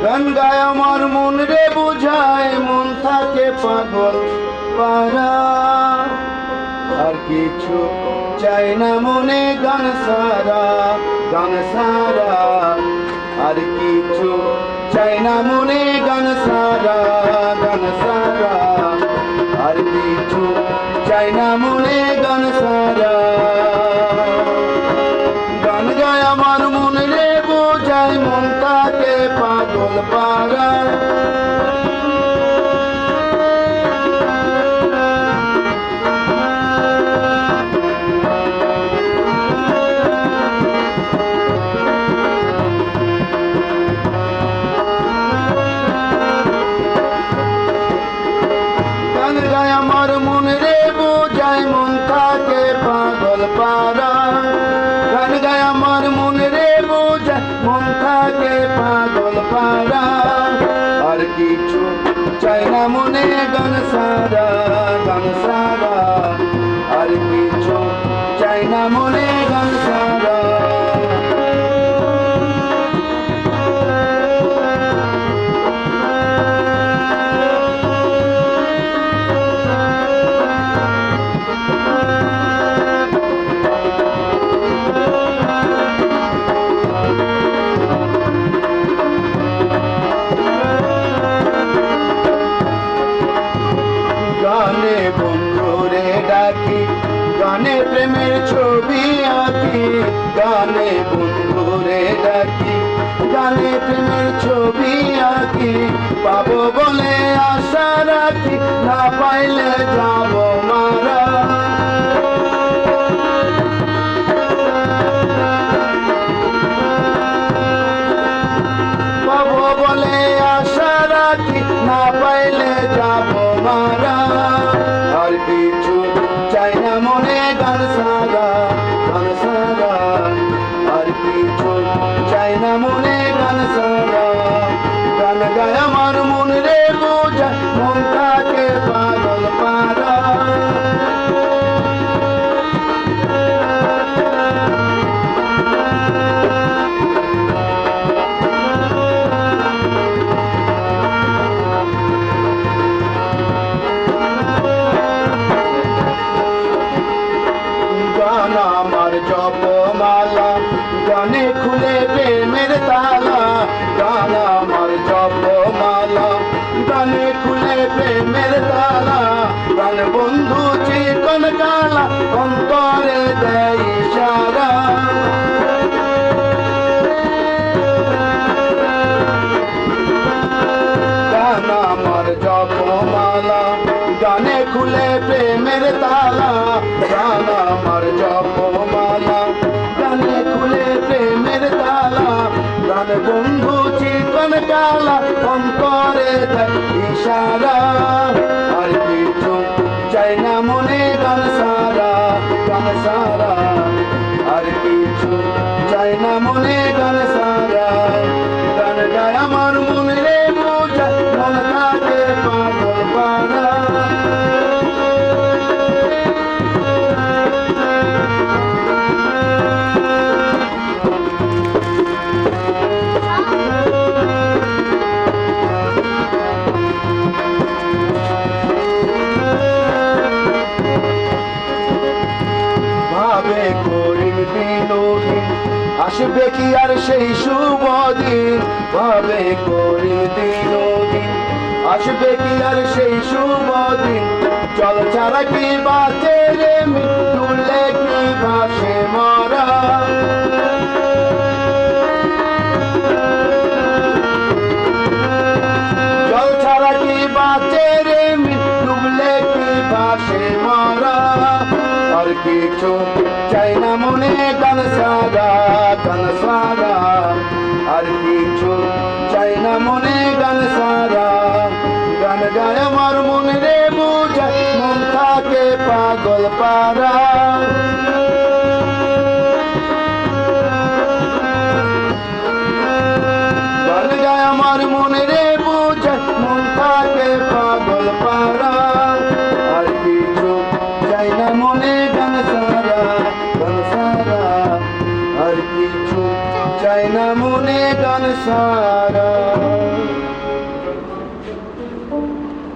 গান গায় আমার মন রে বুঝায়, মন থাকে পাগল পারা। আর কিছু চাই না মনে গান সারা, গান সারা। আর কিছু চাই না মনে গান সারা, গান সারা। আর কিছু চাই না মনে গান সারা। গান গায় আমার মন রে বোঝায়, মন থাকে পাগল পারা। গান গায় আমার মন রে বোঝায়, মন থাকে পাগল পারা। গান গায় আমার মন রে বোঝায়, মন থাকে পাগল পারা। আর কিছু চাই না মনে গান সারা, গান সারা। আর কিছু চাই না মনে গান সারা। গানে বন্ধুরে ডাকি, গানে প্রেমের ছবি আঁকি। গানে বন্ধুরে ডাকি, গানে প্রেমের ছবি আঁকি। পাবো বলে আশা রাখি, না পাইলে যাব মারা। পাবো বলে আশা রাখি, না পাইলে যাব মারা। আর কিছু চাই না মনে গান সারা, গান সারা। আর কিছু চাই না মনে গান সারা। গান গায় আমার মন রে বোঝায়, মন থাকে পাগল পারা। গান আমার জপমালা, গানে খুলে প্রেমের তালা। গান আমার জপমালা, গানে খুলে প্রেমের তালা। গান বন্ধু চিকন কালা, অন্তরে দেয় ইশারা। গান আমার জপমালা, গানে খুলে প্রেমের তালা। গান আমার জপমালা, গানে খুলে প্রেমের তালা। গান বন্ধু চিকন কালা, অন্তরে দেয় ইশারা। আর কিছু চাই না মনে গান সারা, গান সারা। আর কিছু চাই না মনে গান সারা। গান গায় আমার মন রে বোঝায়, মন থাকে পাগল পারা। ভাবে করিম দিনহীন, আসবে কি আর সেই শুভ দিন। ভাবে করিম দিনহীন, আসবে কি আর সেই শুভ দিন। জল ছাড়া কি বাঁচে রে তুললে কি ভাসে মরা। জল ছাড়া কি বাঁচে রে ডুবলে কি ভাসে মরা। আর কিছু চাই না মনে গান সারা, গান সারা। আর কিছু চাই না মনে গান সারা। গান গায় আমার মন রে বোঝায়, মন থাকে পাগল পারা। গান গায় আমার মন রে বোঝায়, মন থাকে পাগল পারা। আর কিছু চাই না মনে গান সারা, গান সারা। আর কিছু চাই না মনে গান সারা।